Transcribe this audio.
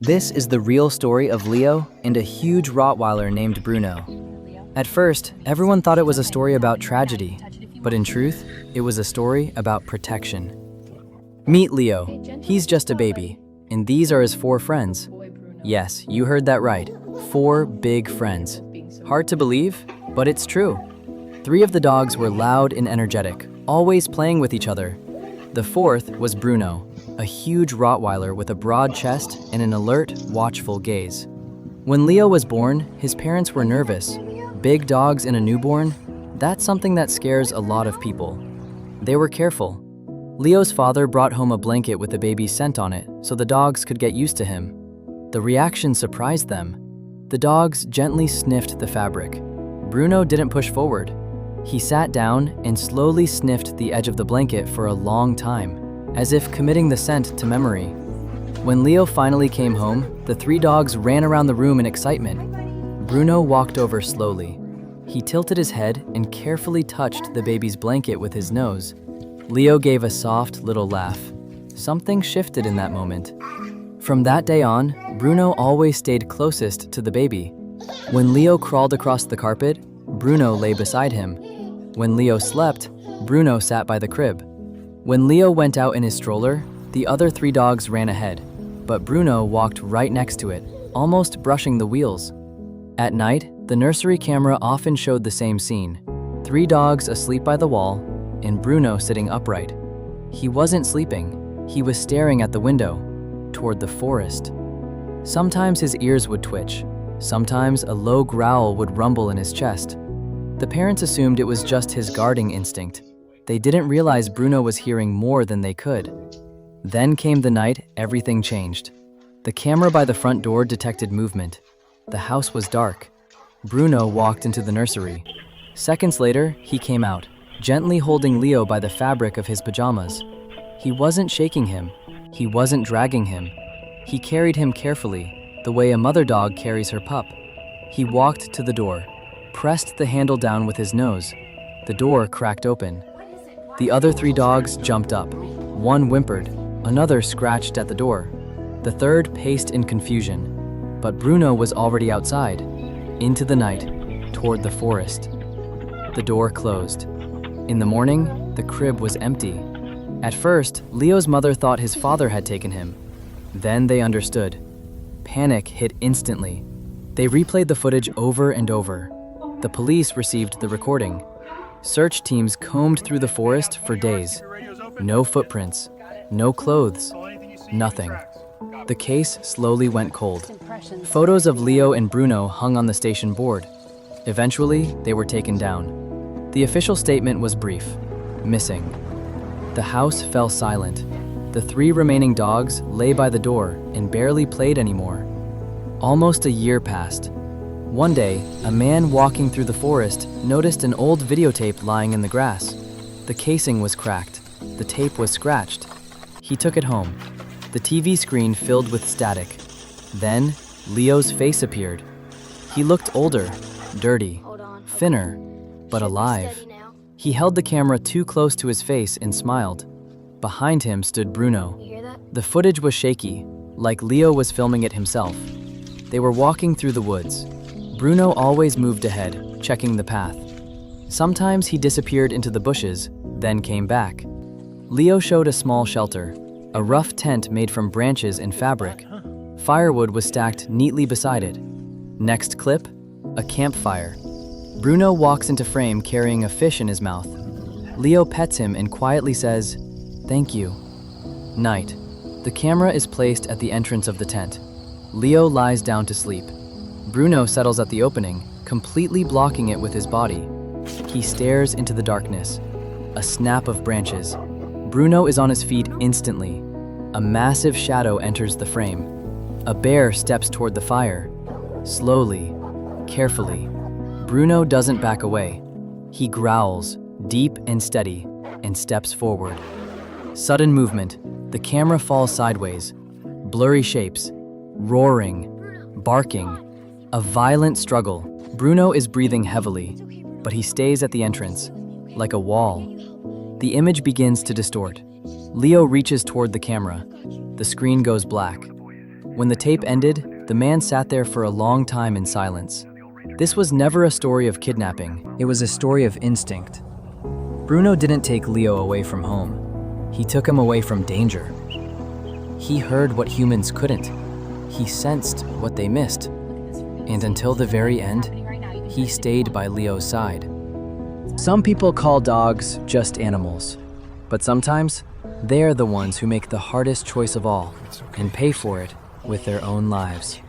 This is the real story of Leo and a huge Rottweiler named Bruno. At first, everyone thought it was a story about tragedy, but in truth, it was a story about protection. Meet Leo. He's just a baby, and these are his 4 friends. Yes, you heard that right. 4 big friends. Hard to believe, but it's true. 3 of the dogs were loud and energetic, always playing with each other. The 4th was Bruno, a huge Rottweiler with a broad chest and an alert, watchful gaze. When Leo was born, his parents were nervous. Big dogs and a newborn, that's something that scares a lot of people. They were careful. Leo's father brought home a blanket with the baby's scent on it so the dogs could get used to him. The reaction surprised them. The dogs gently sniffed the fabric. Bruno didn't push forward. He sat down and slowly sniffed the edge of the blanket for a long time, as if committing the scent to memory. When Leo finally came home, the 3 dogs ran around the room in excitement. Bruno walked over slowly. He tilted his head and carefully touched the baby's blanket with his nose. Leo gave a soft little laugh. Something shifted in that moment. From that day on, Bruno always stayed closest to the baby. When Leo crawled across the carpet, Bruno lay beside him. When Leo slept, Bruno sat by the crib. When Leo went out in his stroller, the other 3 dogs ran ahead, but Bruno walked right next to it, almost brushing the wheels. At night, the nursery camera often showed the same scene. 3 dogs asleep by the wall, and Bruno sitting upright. He wasn't sleeping, he was staring at the window, toward the forest. Sometimes his ears would twitch, sometimes a low growl would rumble in his chest. The parents assumed it was just his guarding instinct. They didn't realize Bruno was hearing more than they could. Then came the night everything changed. The camera by the front door detected movement. The house was dark. Bruno walked into the nursery. Seconds later, he came out, gently holding Leo by the fabric of his pajamas. He wasn't shaking him. He wasn't dragging him. He carried him carefully, the way a mother dog carries her pup. He walked to the door, pressed the handle down with his nose. The door cracked open. The other 3 dogs jumped up. One whimpered, another scratched at the door. The 3rd paced in confusion. But Bruno was already outside, into the night, toward the forest. The door closed. In the morning, the crib was empty. At first, Leo's mother thought his father had taken him. Then they understood. Panic hit instantly. They replayed the footage over and over. The police received the recording. Search teams combed through the forest for days. No footprints, no clothes, nothing. The case slowly went cold. Photos of Leo and Bruno hung on the station board. Eventually, they were taken down. The official statement was brief: missing. The house fell silent. The 3 remaining dogs lay by the door and barely played anymore. Almost a year passed. One day, a man walking through the forest noticed an old videotape lying in the grass. The casing was cracked. The tape was scratched. He took it home. The TV screen filled with static. Then, Leo's face appeared. He looked older, dirty, thinner, but alive. He held the camera too close to his face and smiled. Behind him stood Bruno. The footage was shaky, like Leo was filming it himself. They were walking through the woods. Bruno always moved ahead, checking the path. Sometimes he disappeared into the bushes, then came back. Leo showed a small shelter, a rough tent made from branches and fabric. Firewood was stacked neatly beside it. Next clip, a campfire. Bruno walks into frame carrying a fish in his mouth. Leo pets him and quietly says, "Thank you." Night. The camera is placed at the entrance of the tent. Leo lies down to sleep. Bruno settles at the opening, completely blocking it with his body. He stares into the darkness. A snap of branches. Bruno is on his feet instantly. A massive shadow enters the frame. A bear steps toward the fire. Slowly, carefully. Bruno doesn't back away. He growls, deep and steady, and steps forward. Sudden movement. The camera falls sideways. Blurry shapes. Roaring. Barking. A violent struggle. Bruno is breathing heavily, but he stays at the entrance, like a wall. The image begins to distort. Leo reaches toward the camera. The screen goes black. When the tape ended, the man sat there for a long time in silence. This was never a story of kidnapping. It was a story of instinct. Bruno didn't take Leo away from home. He took him away from danger. He heard what humans couldn't. He sensed what they missed. And until the very end, he stayed by Leo's side. Some people call dogs just animals, but sometimes they're the ones who make the hardest choice of all and pay for it with their own lives.